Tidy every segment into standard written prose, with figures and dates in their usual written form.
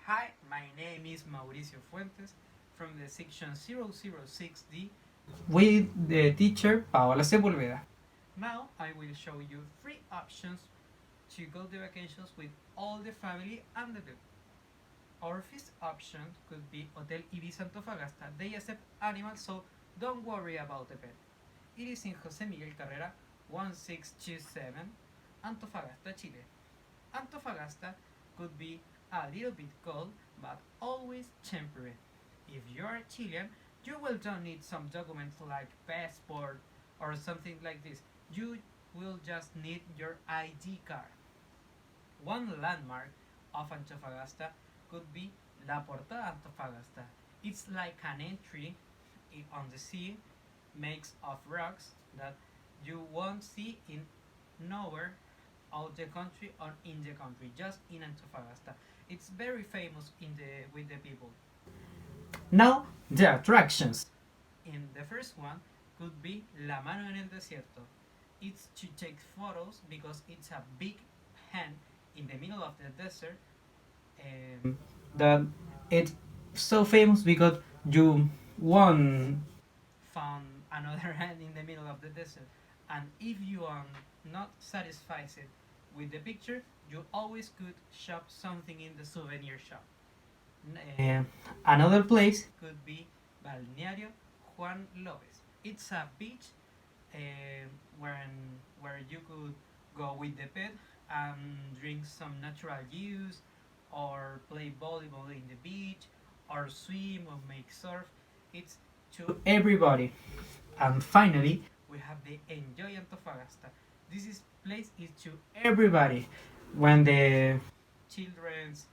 Hi, my name is Mauricio Fuentes from the section 006D with the teacher Paola Sepulveda. Now I will show you three options to go to vacations with all the family and the group. Our first option could be Hotel Ibiza Antofagasta. They accept animals, so don't worry about the pet. It is in Jose Miguel Carrera 1627, Antofagasta, Chile. Antofagasta could be a little bit cold, but always temperate. If you are Chilean, you will don't need some documents like passport or something like this. You will just need your ID card. One landmark of Antofagasta could be La Portada Antofagasta. It's like an entry on the sea, makes of rocks that you won't see in nowhere out the country or in the country, just in Antofagasta. It's very famous with the people. Now the attractions. In the first one could be La Mano en el Desierto. It's to take photos because it's a big hand in the middle of the desert. That it's so famous because you won't found another hand in the middle of the desert. And if you are not satisfied with the picture, you always could shop something in the souvenir shop. Uh, Another place could be Balneario Juan Lopez. It's a beach where you could go with the pet and drink some natural juice, or play volleyball in the beach, or swim or make surf. It's to everybody. And finally, we have the Enjoy Antofagasta. This place is to everybody. When the children's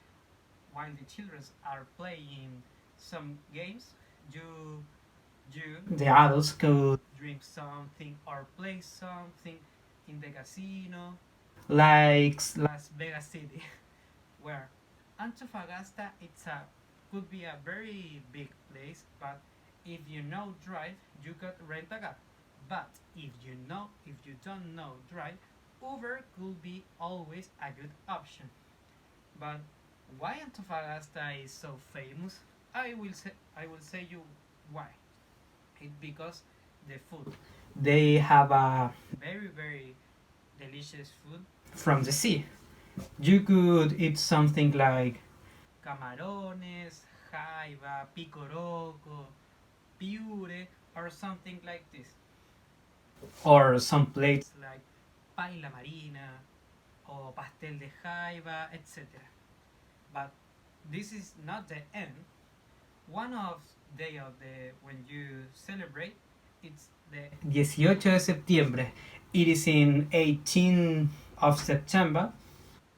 while the children are playing some games, you the adults could drink something or play something in the casino, like Las Vegas City, where Antofagasta could be a very big place, but if you know drive, you could rent a car. But if you don't know drive, Uber could be always a good option. But why Antofagasta is so famous? I will say you why. It's because the food. They have a very delicious food from the sea. You could eat something like camarones, jaiba, picoroco, piure, or something like this. Or some plates like paella marina, or pastel de jaiba, etc. But this is not the end. One of day of the when you celebrate, it's the 18 de septiembre. It is in 18 of September,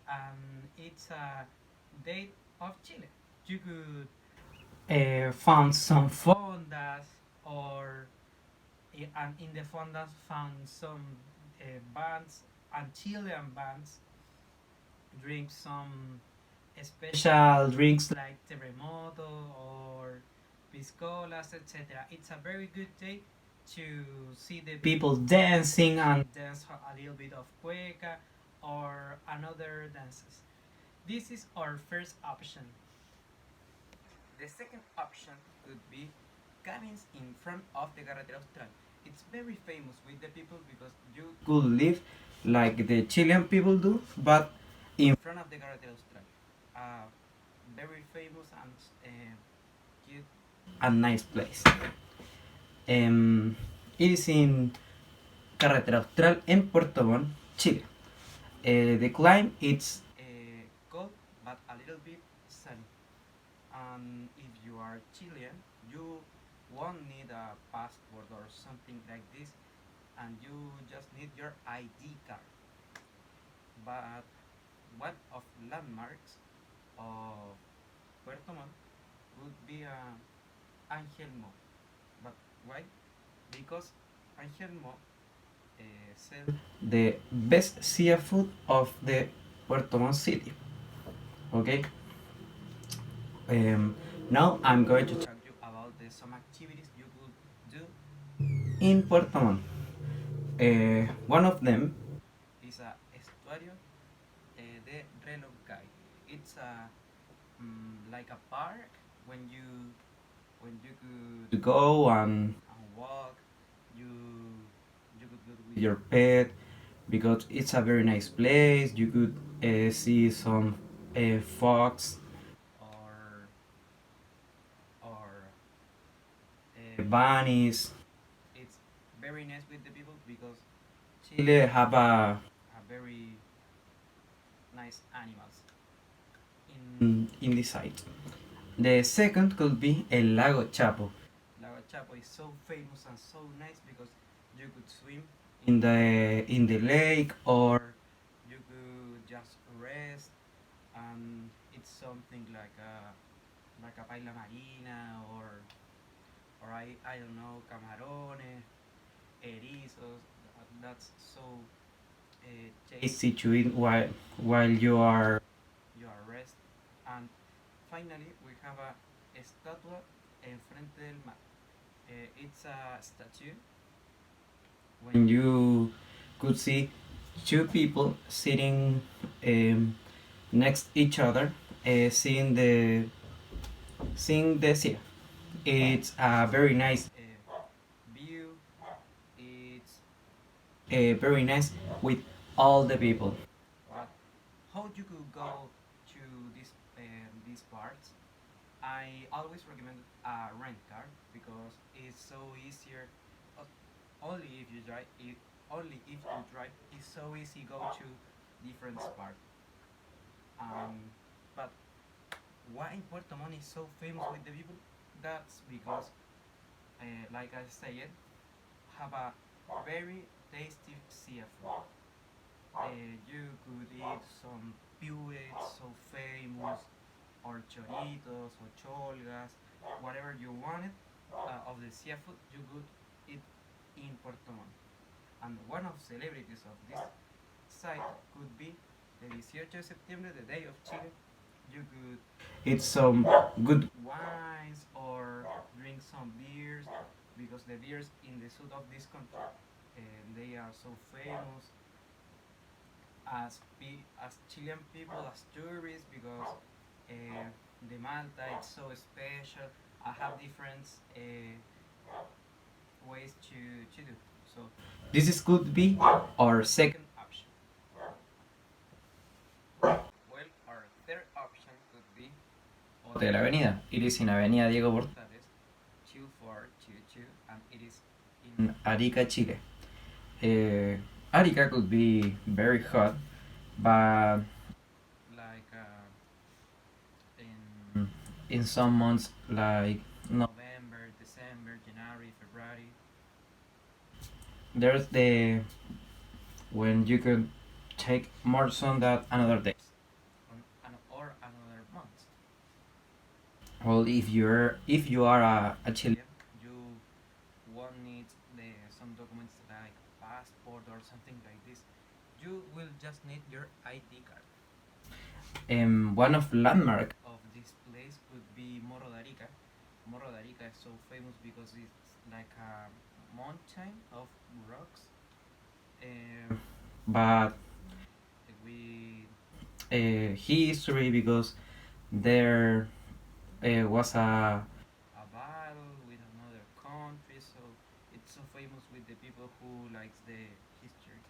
and it's a date of Chile. You could found some fondas, or and in the fondas found some bands and Chilean bands drink some special drinks like terremoto or piscolas, etc. It's a very good day to see the people dancing and dance a little bit of cueca or another dances. This is our first option. The second option could be cabins in front of the Carretera Austral. It's very famous with the people because you could live like the Chilean people do, but in front of the Carretera Austral. Very famous and cute and nice place. It is in Carretera Austral en Puerto Montt, Chile. The climb it's cold but a little bit sunny. And if you are Chilean, you won't need a passport or something like this, and you just need your ID card. But one of landmarks of Puerto Montt would be Angel Mo. But why? Because Angel Mo sells the best seafood of the Puerto Montt city. Okay. Now I'm going to talk you about some activities you could do in Puerto Montt. One of them is a estuario de Reloj Guy. It's a like a park when you could go and walk. You you could go with your pet because it's a very nice place. You could see some fox or bunnies. It's very nice with the people because Chile have a very nice animals in the site. The second could be El Lago Chapo. Lago Chapo is so famous and so nice because you could swim in the lake or you could just rest and it's something like a paella marina or I don't know camarones, erizos. That's so tasty to eat while you are rest. And finally we have a estatua enfrente del mar. It's a statue when you could see two people sitting next each other, seeing the sea. It's a very nice view. It's very nice with all the people. But how you could go to these parts? I always recommend a rent car because it's so easier. uh, Only if you drive, only if you drive, it's so easy go to different spots. But why Puerto Montt is so famous with the people? That's because, like I said, have a very tasty seafood. You could eat some piuets, so famous, or choritos, or cholgas, whatever you wanted of the seafood, you could eat in Puerto Montt. And one of celebrities of this site could be the 18 de septiembre, the day of Chile. You could eat some good wines or drink some beers because the beers in the south of this country and they are so famous as Chilean people as tourists because the Malta is so special. I have different ways to do. So this is could be our second option. Well, our third option could be Hotel Avenida. It is in Avenida Diego Portales, 2422, and it is in Arica, Chile. Arica could be very hot, but like in some months like November, December, January, February, there's the when you could take more sun than another day or another month. Well, if you are a Chilean, you won't need some documents like passport or something like this. You will just need your ID card. One of landmark of this place could be Morro de Arica. Morro de Arica is so famous because it's like a mountain of rocks, but with history because there was a battle with another country, so it's so famous with the people who likes the history.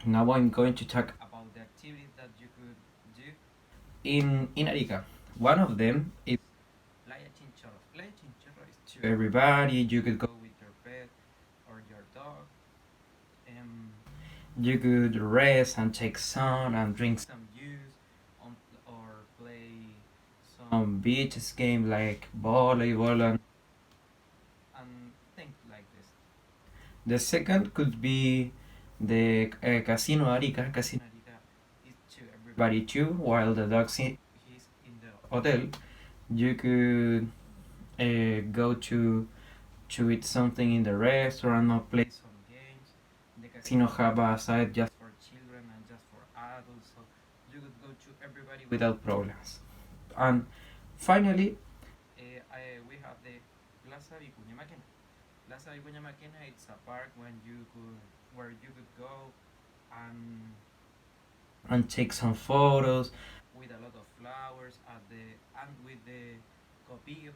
Now I'm going to talk about the activities that you could do in Arica. One of them is Playa Chinchorro. Playa Chinchorro is to everybody. You could go with your pet or your dog. You could rest and take sun and drink some juice or play some beaches game like volleyball and things like this. The second could be the Casino Arica. Casino Arica is to everybody too, while the dog is in the hotel. You could go to eat something in the restaurant or play some games. The casino have a side just for children and just for adults, so you could go to everybody without problems. And finally, we have the Plaza Vicuña Maquena. Plaza Vicuña Maquena it's a park where you could go and take some photos with a lot of flowers at the and with the copihue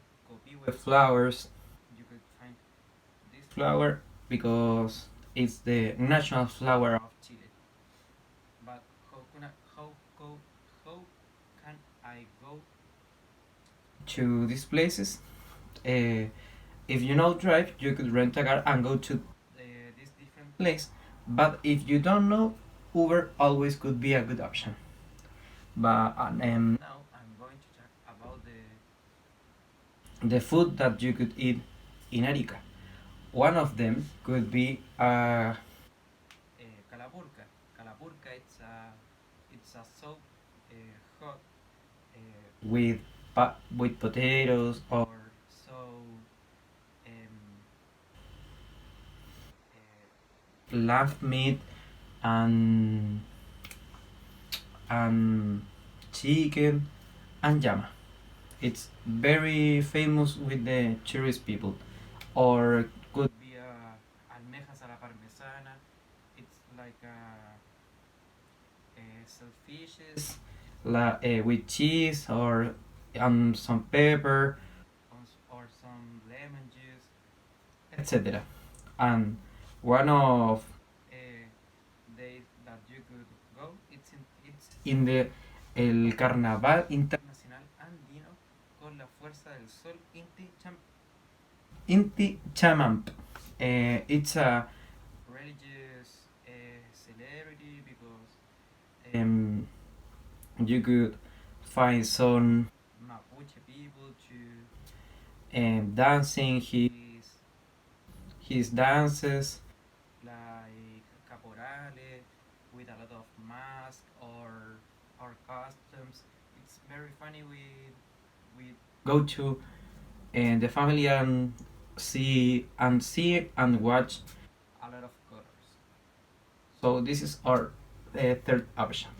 flowers. You could find this flower because it's the national flower of Chile. But how can I go to these places? Uh, if you know drive, you could rent a car and go to this different place. But if you don't know, Uber always could be a good option. But now I'm going to talk about the food that you could eat in Arica. One of them could be calapurca. Calapurca it's a soup hot with with potatoes or so lamb meat and and chicken and llama. It's very famous with the tourist people. Or could be almejas a la parmesana. It's like selfishes with cheese or some pepper or some lemon juice, etc. And one of days that you could go, it's in the el Carnaval Internacional Andino con la Fuerza del Sol Inti Chamamp. It's a religious celebrity because you could find some Mapuche people to dancing his dances like caporale with a lot of masks or costumes. It's very funny. We go to and the family and see and watch a lot of colors. So this is our third option.